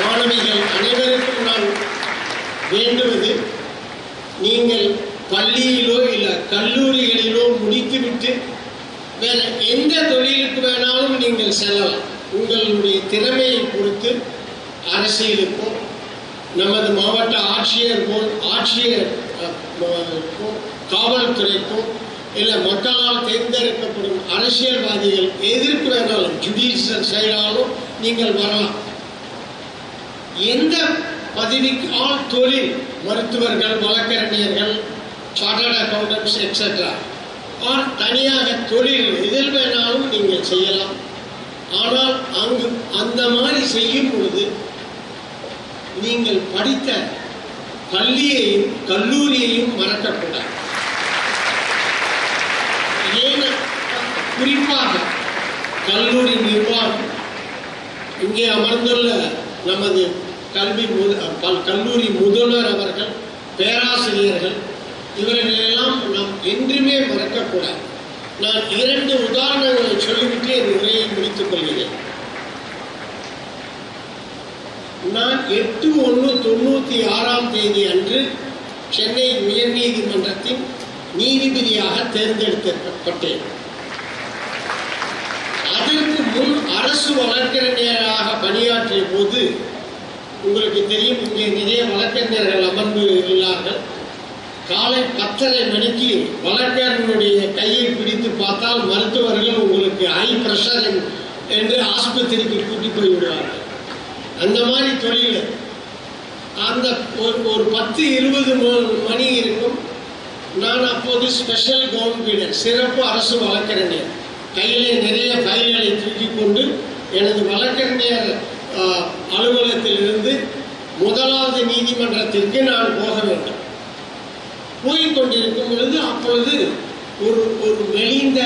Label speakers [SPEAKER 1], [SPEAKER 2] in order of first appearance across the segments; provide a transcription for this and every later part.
[SPEAKER 1] மாணவிகள் அனைவருக்கும் நான் வேண்டுவது, நீங்கள் பள்ளியிலோ இல்லை கல்லூரிகளிலோ முடித்துவிட்டு வேற எந்த தொழிலுக்கு வேணாலும் நீங்கள் செல்லலாம். உங்களுடைய திறமையை பொறுத்து அரசியலுக்கும் நமது மாவட்ட ஆட்சியர் காவல்துறைக்கும் இல்லை மக்களால் தேர்ந்தெடுக்கப்படும் அரசியல்வாதிகள் எதற்கு வேணாலும் ஜுடிஷியல் செயலாலும் நீங்கள் வரலாம். எந்த பதவிக்கு தொழில் மருத்துவர்கள், வழக்கறிஞர்கள், சார்ட்டர்ட் அக்கௌண்டன்ட்ஸ் எக்ஸெட்ரா தனியாக தொழில் எதில் வேணாலும் நீங்கள் செய்யலாம். ஆனால் அங்கு அந்த மாதிரி செய்யும் பொழுது நீங்கள் படித்த பள்ளியையும் கல்லூரியையும் மறக்கக்கூடாது. குறிப்பாக கல்லூரி நிர்வாகம், இங்கே அமர்ந்துள்ள நமது கல்லூரி முதல்வர் அவர்கள், பேராசிரியர்கள், இவர்களெல்லாம் நாம் என்றுமே மறக்கக்கூடாது. நான் 2 உதாரணங்களை சொல்லிவிட்டு என் உரையை முடித்துக் கொள்கிறேன். நான் 8/1/96 அன்று சென்னை உயர்நீதிமன்றத்தின் நீதிபதியாக தேர்ந்தெடுக்கப்பட்டேன். அதற்கு முன் அரசு வழக்கறிஞராக பணியாற்றிய போது உங்களுக்கு தெரியும், இங்கே நிறைய வழக்கறிஞர்கள் அமர்ந்து உள்ளார்கள். காலை 10:30 மணிக்கு வழக்கறிஞருடைய கையை பிடித்து பார்த்தால் மருத்துவர்கள் உங்களுக்கு ஹை பிரஷர் என்று ஆஸ்பத்திரிக்கு கூட்டி போய் விடுவார்கள். அந்த மாதிரி தொழில் அந்த ஒரு 10-20 மணி இருக்கும். நான் அப்போது ஸ்பெஷல் கவுன் பீடர், சிறப்பு அரசு வழக்கறிஞர், கையிலே நிறைய ஃபைல்களை தூக்கி கொண்டு எனது வழக்கறிஞர் அலுவலகத்திலிருந்து 1வது நீதிமன்றத்திற்கு நான் போக வேண்டும். போய்கொண்டிருக்கும் பொழுது அப்பொழுது ஒரு மெலிந்த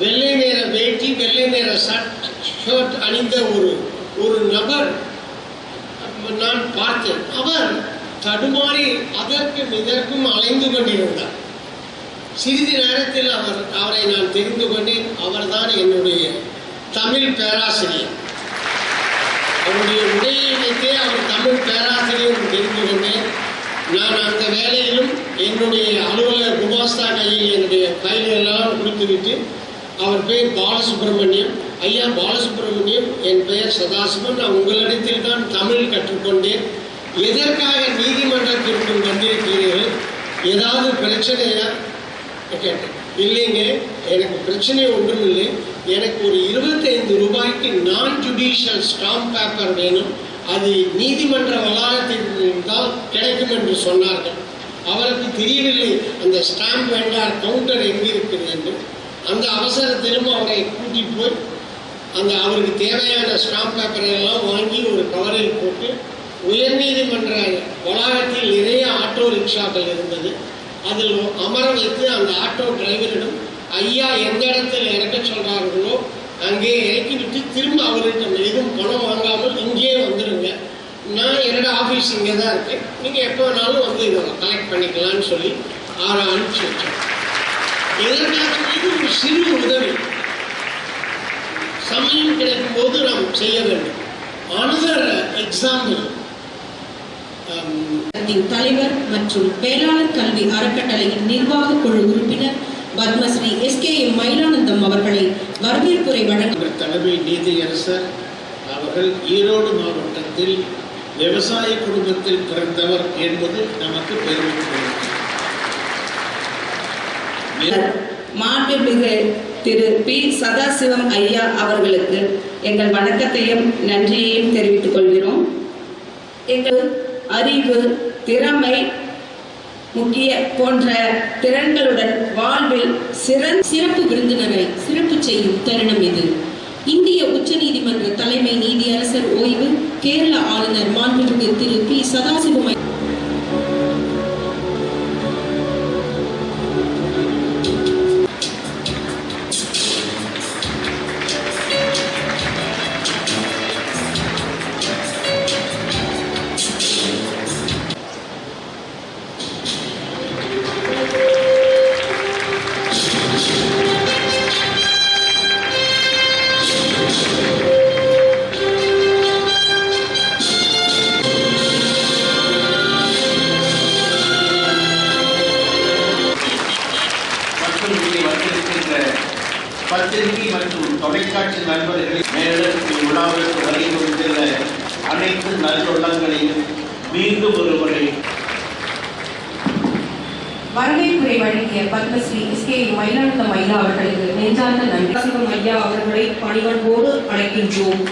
[SPEAKER 1] வெள்ளை நிற வேட்டி, வெள்ளை நிற ஷர்ட் அணிந்த ஒரு நபர் நான் பார்த்தேன். அவர் தடுமாறி அதற்கும் இதற்கும் அலைந்து கொண்டிருந்தார். சிறிது நேரத்தில் அவரை நான் தெரிந்து கொண்டேன். அவர்தான் என்னுடைய தமிழ் பேராசிரியர். அவருடைய உடையை வைத்தே அவர் தமிழ் பேராசிரியர் தெரிந்து கொண்டேன். நான் அந்த வேலையிலும் என்னுடைய அலுவலர் குமாஸ்தா கையில் என்னுடைய ஃபைல்களெல்லாம் கொடுத்துவிட்டு, அவர் பெயர் பாலசுப்ரமணியம், ஐயா பாலசுப்ரமணியம், என் பெயர் சதாசிவன், நான் உங்களிடத்தில் தான் தமிழ் கற்றுக்கொண்டேன். எதற்காக நீதிமன்றத்திற்குள் வந்திருக்கிறீர்கள், ஏதாவது பிரச்சனையா கேட்டேன். இல்லைங்க, எனக்கு பிரச்சனை ஒன்றும் இல்லை. எனக்கு ஒரு 25 ரூபாய்க்கு நான் ஜுடிஷியல் ஸ்டாம்ப் பேப்பர் வேணும், அது நீதிமன்ற வளாகத்தில் தான் கிடைக்கும் என்று சொன்னார்கள். அவருக்கு தெரியவில்லை அந்த ஸ்டாம்ப் வெண்டார் கவுண்டர் எங்கே இருக்கிறது என்று. அந்த அவசரத்திலும் அவரை கூட்டி போய் அவருக்கு தேவையான ஸ்டாம்ப் பேப்பரை எல்லாம் வாங்கி ஒரு கவரில் போட்டு, உயர்நீதிமன்ற வளாகத்தில் நிறைய ஆட்டோ ரிக்ஷாக்கள் இருந்தது, அதில் அமர வைத்து அந்த ஆட்டோ டிரைவரிடம் ஐயா எந்த இடத்தில் இறக்க சொல்கிறார்களோ அங்கே இறக்கிவிட்டு திரும்ப அவர்கிட்ட எதுவும் பணம் வாங்காமல் இங்கேயே வந்துடுங்க, நான் என்னோட ஆஃபீஸ் இங்கே தான் இருக்கேன், நீங்கள் எப்போ வேணாலும் வந்து இதை கலெக்ட் பண்ணிக்கலான்னு சொல்லி அனுப்பிச்சி வச்சோம். எதற்காக? இது ஒரு சிறு உதவி. சமயம் கிடைக்கும் போது நாம் செய்ய வேண்டும். அனதர் எக்ஸாம்பிள்,
[SPEAKER 2] தலைவர் மற்றும் பேராளர் கல்வி அறக்கட்டளையின் நிர்வாக குழு உறுப்பினர் பத்மஸ்ரீ SKM மயிலானந்தம் அவர்களை வரவேற்புரை வழங்க
[SPEAKER 1] தலைமை நீதியரசர் அவர்கள் ஈரோடு மாவட்டத்தில் விவசாய குடும்பத்தில் பிறந்தவர் என்பது நமக்கு பெருமை.
[SPEAKER 2] மாண்புமிகு திரு P. சதாசிவம் ஐயா அவர்களுக்கு எங்கள் வணக்கத்தையும் நன்றியையும் தெரிவித்துக் கொள்கிறோம். எங்கள் அறிவு, திறமை, முக்கிய போன்ற திறன்களுடன் வாழ்வில் சிறப்பு விருந்தினரை சிறப்பு செய்யும் தருணம் இது. இந்திய உச்சநீதிமன்ற தலைமை நீதியரசர் ஓய்வு கேரள ஆளுநர் மாண்புமிகு திரு P. சதாசிவம்
[SPEAKER 3] தொலைக்காட்சி நண்பர்கள் மேலும் இவ்விழாவிற்கு வருகை கொடுத்துள்ள அனைத்து நல்லுள்ளங்களையும் மீண்டும் ஒருமுறை
[SPEAKER 2] வரவேற்புரை வழங்கிய பத்மஸ்ரீ எஸ்கேஎம் மயிலானந்தம் ஐயா அவர்களுக்கு நெஞ்சார்ந்த நன்றி. ஐயா அவர்களை பணிவன்போடு அழைக்கின்றோம்.